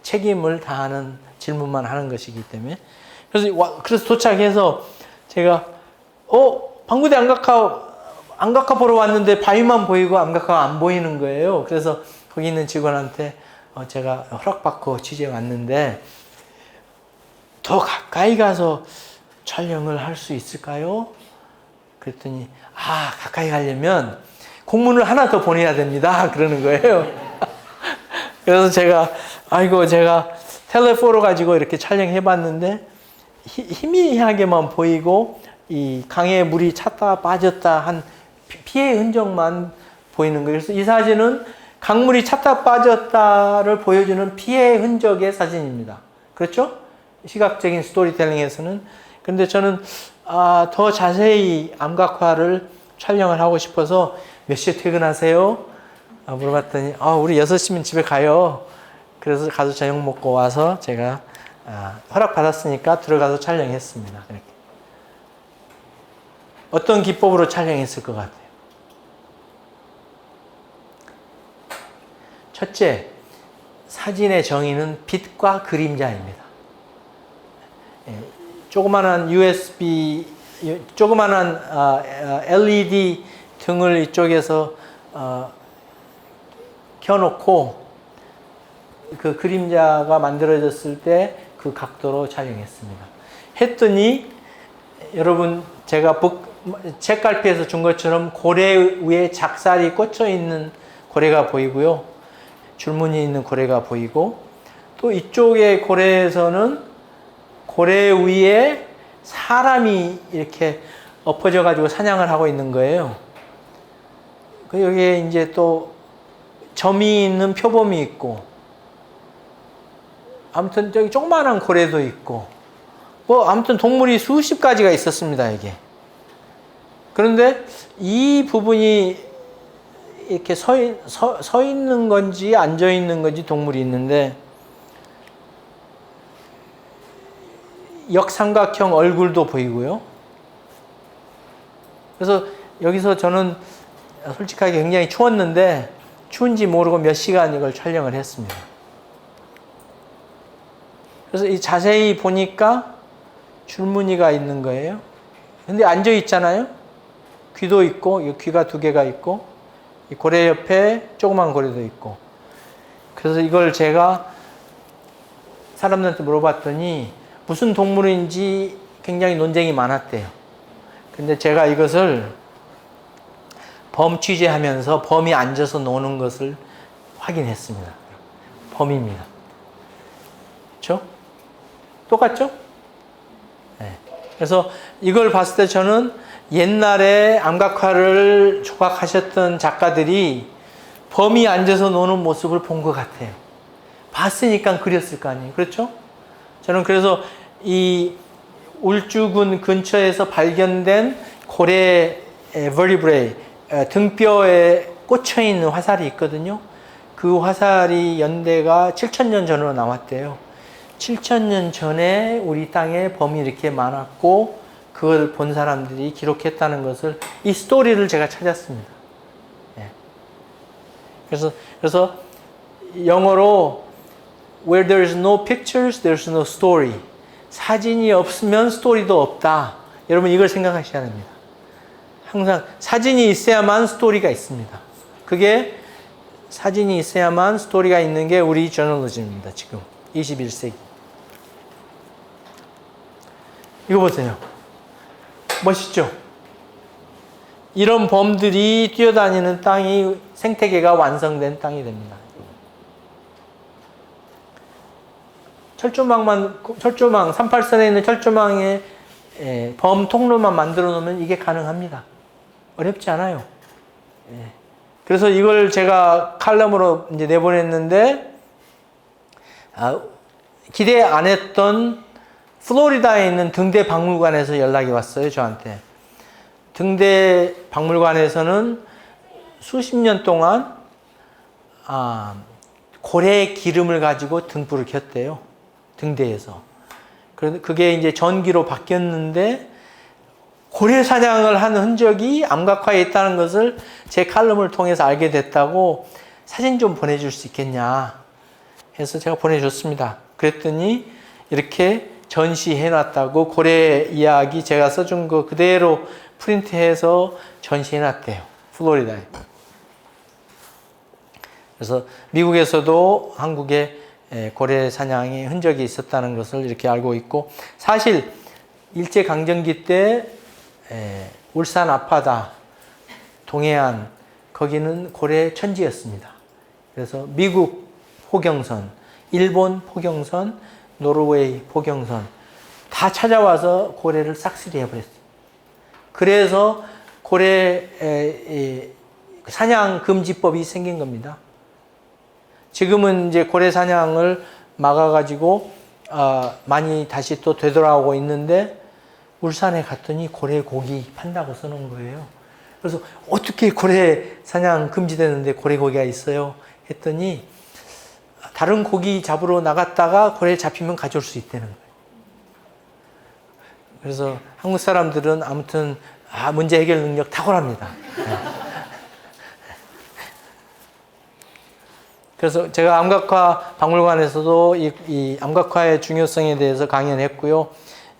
S1: 책임을 다하는 질문만 하는 것이기 때문에. 그래서 도착해서 제가 방구대 안각화 보러 왔는데 바위만 보이고 안각화가 안 보이는 거예요. 그래서 거기 있는 직원한테 제가 허락받고 취재에 왔는데 더 가까이 가서 촬영을 할 수 있을까요? 그랬더니 가까이 가려면 공문을 하나 더 보내야 됩니다 그러는 거예요. 그래서 제가 텔레포로 가지고 이렇게 촬영해 봤는데 희미하게만 보이고 이 강에 물이 찼다 빠졌다 한 피해 흔적만 보이는 거예요. 그래서 이 사진은 강물이 찼다 빠졌다를 보여주는 피해 흔적의 사진입니다. 그렇죠? 시각적인 스토리텔링에서는. 근데 저는 더 자세히 암각화를 촬영을 하고 싶어서 몇 시에 퇴근하세요? 물어봤더니 우리 6시면 집에 가요. 그래서 가서 저녁 먹고 와서 제가 허락받았으니까 들어가서 촬영했습니다. 이렇게. 어떤 기법으로 촬영했을 것 같아요? 첫째, 사진의 정의는 빛과 그림자입니다. 조그만한 LED 등을 이쪽에서 켜놓고 그 그림자가 만들어졌을 때 그 각도로 촬영했습니다. 했더니 여러분, 제가 책갈피에서 준 것처럼 고래 위에 작살이 꽂혀 있는 고래가 보이고요. 줄무늬 있는 고래가 보이고, 또 이쪽의 고래에서는 고래 위에 사람이 이렇게 엎어져 가지고 사냥을 하고 있는 거예요. 여기에 이제 또 점이 있는 표범이 있고, 아무튼 저기 조그마한 고래도 있고, 아무튼 동물이 수십 가지가 있었습니다, 이게. 그런데 이 부분이 이렇게 서 있는 건지 앉아 있는 건지 동물이 있는데, 역삼각형 얼굴도 보이고요. 그래서 여기서 저는 솔직하게 굉장히 추웠는데 추운지 모르고 몇 시간 이걸 촬영을 했습니다. 그래서 이 자세히 보니까 줄무늬가 있는 거예요. 근데 앉아 있잖아요. 귀도 있고, 귀가 2개가 있고, 이 고래 옆에 조그만 고래도 있고. 그래서 이걸 제가 사람들한테 물어봤더니 무슨 동물인지 굉장히 논쟁이 많았대요. 근데 제가 이것을 범 취재하면서 범이 앉아서 노는 것을 확인했습니다. 범입니다. 그렇죠? 똑같죠? 네. 그래서 이걸 봤을 때 저는 옛날에 암각화를 조각하셨던 작가들이 범이 앉아서 노는 모습을 본 것 같아요. 봤으니까 그렸을 거 아니에요. 그렇죠? 저는 그래서 이 울주군 근처에서 발견된 고래 vertebrae, 등뼈에 꽂혀 있는 화살이 있거든요. 그 화살이 연대가 7,000년 전으로 나왔대요. 7,000년 전에 우리 땅에 범이 이렇게 많았고 그걸 본 사람들이 기록했다는 것을, 이 스토리를 제가 찾았습니다. 예. 그래서 영어로 Where there is no pictures, there is no story. 사진이 없으면 스토리도 없다. 여러분, 이걸 생각하셔야 합니다. 항상 사진이 있어야만 스토리가 있습니다. 그게 사진이 있어야만 스토리가 있는 게 우리 저널리즘입니다. 지금 21세기. 이거 보세요. 멋있죠? 이런 범들이 뛰어다니는 땅이 생태계가 완성된 땅이 됩니다. 철조망, 38선에 있는 철조망에 범 통로만 만들어 놓으면 이게 가능합니다. 어렵지 않아요. 그래서 이걸 제가 칼럼으로 이제 내보냈는데, 기대 안 했던 플로리다에 있는 등대 박물관에서 연락이 왔어요, 저한테. 등대 박물관에서는 수십 년 동안 고래 기름을 가지고 등불을 켰대요. 등대에서. 그게 이제 전기로 바뀌었는데 고래 사냥을 한 흔적이 암각화에 있다는 것을 제 칼럼을 통해서 알게 됐다고 사진 좀 보내줄 수 있겠냐 해서 제가 보내줬습니다. 그랬더니 이렇게 전시해놨다고 고래 이야기 제가 써준 거 그대로 프린트해서 전시해놨대요. 플로리다에. 그래서 미국에서도 한국에 고래 사냥의 흔적이 있었다는 것을 이렇게 알고 있고, 사실 일제강점기 때 울산 앞바다, 동해안 거기는 고래 천지였습니다. 그래서 미국 포경선, 일본 포경선, 노르웨이 포경선 다 찾아와서 고래를 싹쓸이 해버렸어요. 그래서 고래 사냥 금지법이 생긴 겁니다. 지금은 이제 고래 사냥을 막아가지고 많이 다시 또 되돌아오고 있는데, 울산에 갔더니 고래 고기 판다고 써놓은 거예요. 그래서 어떻게 고래 사냥 금지되는데 고래 고기가 있어요? 했더니 다른 고기 잡으러 나갔다가 고래 잡히면 가져올 수 있다는 거예요. 그래서 한국 사람들은 아무튼 문제 해결 능력 탁월합니다. 그래서 제가 암각화 박물관에서도 이 암각화의 중요성에 대해서 강연했고요.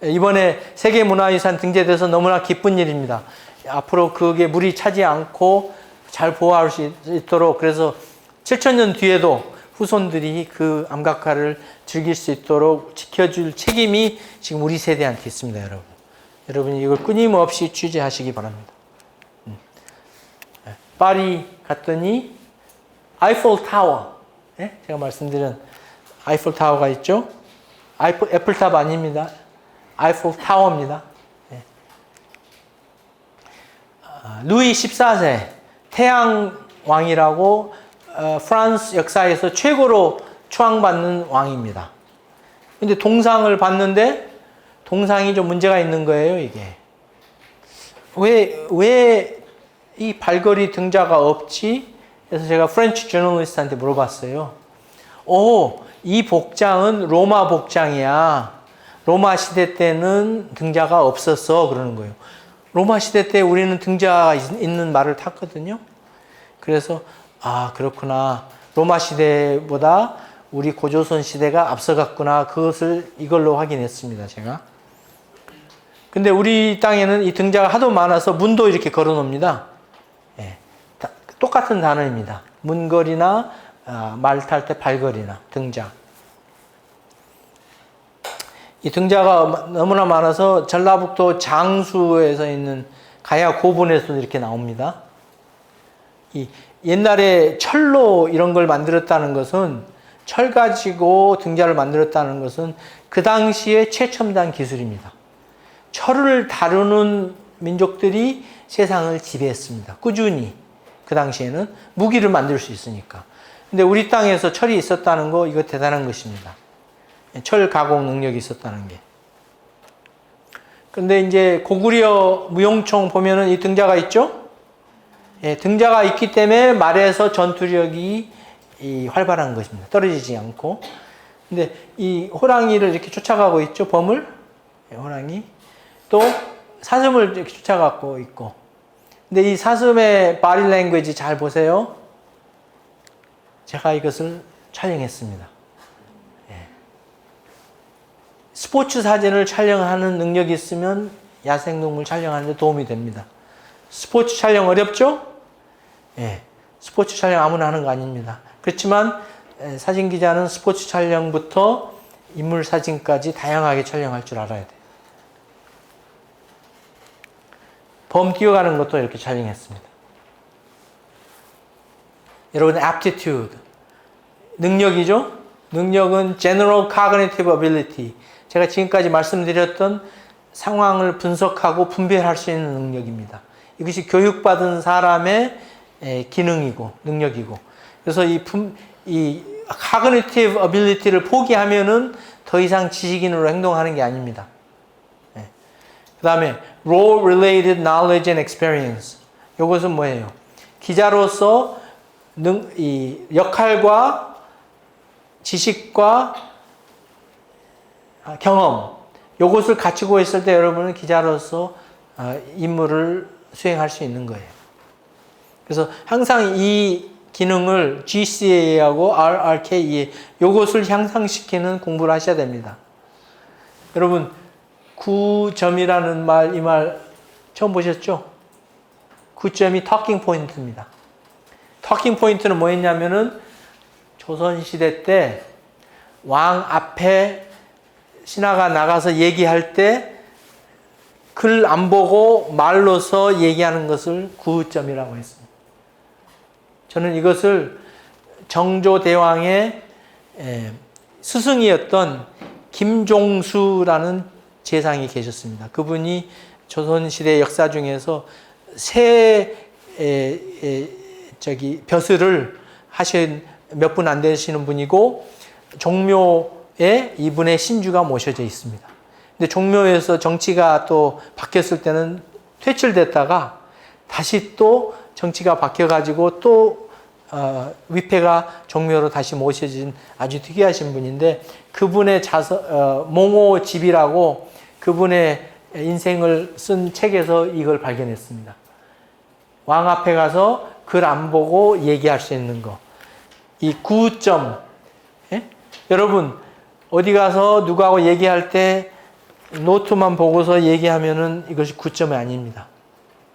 S1: 이번에 세계문화유산 등재돼서 너무나 기쁜 일입니다. 앞으로 그게 물이 차지 않고 잘 보호할 수 있도록, 그래서 7,000년 뒤에도 후손들이 그 암각화를 즐길 수 있도록 지켜줄 책임이 지금 우리 세대한테 있습니다, 여러분. 여러분이 이걸 끊임없이 취재하시기 바랍니다. 파리 갔더니 아이플 타워, 제가 말씀드린 아이플 타워가 있죠? 애플탑 아닙니다. 아이플 타워입니다. 루이 14세 태양왕이라고 프랑스 역사에서 최고로 추앙받는 왕입니다. 근데 동상을 봤는데 동상이 좀 문제가 있는 거예요, 이게. 왜 이 발걸이 등자가 없지? 그래서 제가 프렌치 저널리스트한테 물어봤어요. 이 복장은 로마 복장이야. 로마 시대 때는 등자가 없었어. 그러는 거예요. 로마 시대 때 우리는 등자 있는 말을 탔거든요. 그래서 그렇구나. 로마 시대보다 우리 고조선 시대가 앞서갔구나. 그것을 이걸로 확인했습니다, 제가. 근데 우리 땅에는 이 등자가 하도 많아서 문도 이렇게 걸어 놓습니다. 똑같은 단어입니다. 문걸이나 말 탈 때 발걸이나 등자. 이 등자가 너무나 많아서 전라북도 장수에서 있는 가야 고분에서도 이렇게 나옵니다. 이 옛날에 철로 이런 걸 만들었다는 것은, 철 가지고 등자를 만들었다는 것은 그 당시에 최첨단 기술입니다. 철을 다루는 민족들이 세상을 지배했습니다. 꾸준히. 그 당시에는 무기를 만들 수 있으니까. 근데 우리 땅에서 철이 있었다는 거, 이거 대단한 것입니다. 철 가공 능력이 있었다는 게. 근데 이제 고구려 무용총 보면은 이 등자가 있죠? 등자가 있기 때문에 말에서 전투력이 활발한 것입니다. 떨어지지 않고. 근데 이 호랑이를 이렇게 쫓아가고 있죠? 범을. 호랑이. 또 사슴을 이렇게 쫓아가고 있고. 근데 이 사슴의 바디 랭귀지 잘 보세요. 제가 이것을 촬영했습니다. 스포츠 사진을 촬영하는 능력이 있으면 야생동물 촬영하는 데 도움이 됩니다. 스포츠 촬영 어렵죠? 스포츠 촬영 아무나 하는 거 아닙니다. 그렇지만 사진 기자는 스포츠 촬영부터 인물 사진까지 다양하게 촬영할 줄 알아야 돼요. 범 뛰어가는 것도 이렇게 촬영했습니다. 여러분, aptitude. 능력이죠? 능력은 general cognitive ability. 제가 지금까지 말씀드렸던 상황을 분석하고 분별할 수 있는 능력입니다. 이것이 교육받은 사람의 기능이고, 능력이고. 그래서 이 cognitive ability를 포기하면은 더 이상 지식인으로 행동하는 게 아닙니다. 그 다음에 role related knowledge and experience. 이것은 뭐예요? 기자로서 이 역할과 지식과 경험, 이것을 갖추고 있을 때 여러분은 기자로서 임무를 수행할 수 있는 거예요. 그래서 항상 이 기능을 GCA하고 RRKE, 이것을 향상시키는 공부를 하셔야 됩니다. 여러분, 9점이라는 말, 이 말 처음 보셨죠? 9점이 터킹 포인트입니다. 터킹 포인트는 뭐였냐면은 조선시대 때 왕 앞에 신하가 나가서 얘기할 때 글 안 보고 말로서 얘기하는 것을 9점이라고 했습니다. 저는 이것을 정조대왕의 스승이었던 김종수라는 재상이 계셨습니다. 그분이 조선시대 역사 중에서 벼슬을 하신 몇 분 안 되시는 분이고, 종묘에 이분의 신주가 모셔져 있습니다. 근데 종묘에서 정치가 또 바뀌었을 때는 퇴출됐다가 다시 또 정치가 바뀌어가지고 또 위패가 종묘로 다시 모셔진 아주 특이하신 분인데, 그분의 몽호집이라고 그분의 인생을 쓴 책에서 이걸 발견했습니다. 왕 앞에 가서 글 안 보고 얘기할 수 있는 거. 이 9점. 예? 여러분, 어디 가서 누구하고 얘기할 때 노트만 보고서 얘기하면은 이것이 9점이 아닙니다.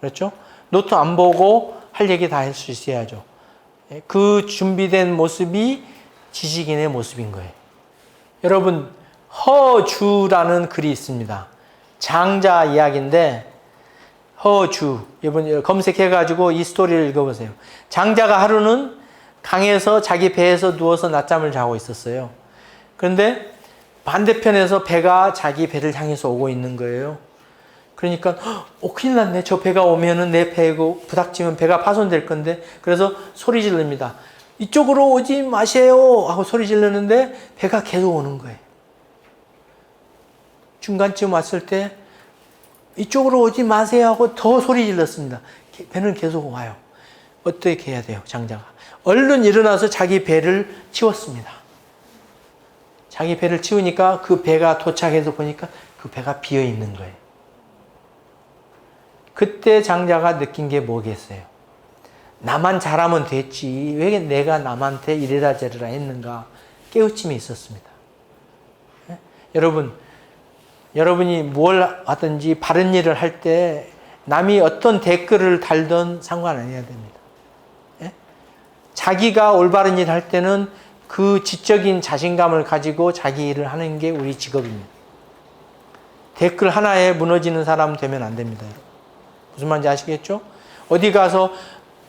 S1: 그렇죠? 노트 안 보고 할 얘기 다 할 수 있어야죠. 그 준비된 모습이 지식인의 모습인 거예요. 여러분, 허주라는 글이 있습니다. 장자 이야기인데, 허주, 이번 검색해가지고 이 스토리를 읽어보세요. 장자가 하루는 강에서 자기 배에서 누워서 낮잠을 자고 있었어요. 그런데 반대편에서 배가 자기 배를 향해서 오고 있는 거예요. 그러니까 큰일 났네. 저 배가 오면은 내 배고 부닥치면 배가 파손될 건데, 그래서 소리 지릅니다. 이쪽으로 오지 마세요 하고 소리 지르는데 배가 계속 오는 거예요. 중간쯤 왔을 때 이쪽으로 오지 마세요 하고 더 소리 질렀습니다. 배는 계속 와요. 어떻게 해야 돼요, 장자가? 얼른 일어나서 자기 배를 치웠습니다. 자기 배를 치우니까 그 배가 도착해서 보니까 그 배가 비어 있는 거예요. 그때 장자가 느낀 게 뭐겠어요? 나만 잘하면 됐지, 왜 내가 남한테 이래라 저래라 했는가? 깨우침이 있었습니다. 네? 여러분이 뭘 하든지 바른 일을 할 때 남이 어떤 댓글을 달든 상관 안 해야 됩니다. 네? 자기가 올바른 일을 할 때는 그 지적인 자신감을 가지고 자기 일을 하는 게 우리 직업입니다. 댓글 하나에 무너지는 사람 되면 안 됩니다. 무슨 말인지 아시겠죠? 어디 가서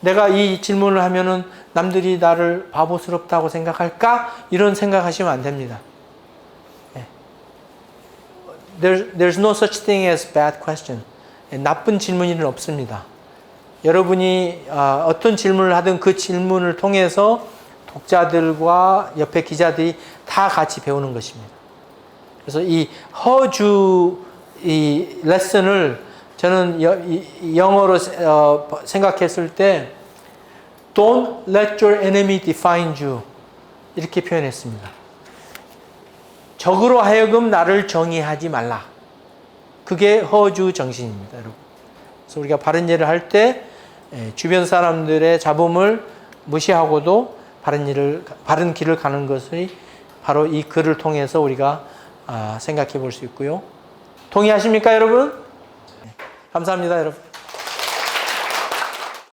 S1: 내가 이 질문을 하면은 남들이 나를 바보스럽다고 생각할까? 이런 생각하시면 안 됩니다. There's no such thing as bad question. 나쁜 질문은 없습니다. 여러분이 어떤 질문을 하든 그 질문을 통해서 독자들과 옆에 기자들이 다 같이 배우는 것입니다. 그래서 이 허주 이 레슨을 저는 영어로 생각했을 때 Don't let your enemy define you 이렇게 표현했습니다. 적으로 하여금 나를 정의하지 말라. 그게 허주 정신입니다, 여러분. 그래서 우리가 바른 일을 할 때 주변 사람들의 잡음을 무시하고도 바른 길을 가는 것이 바로 이 글을 통해서 우리가 생각해 볼 수 있고요. 동의하십니까, 여러분? 감사합니다, 여러분.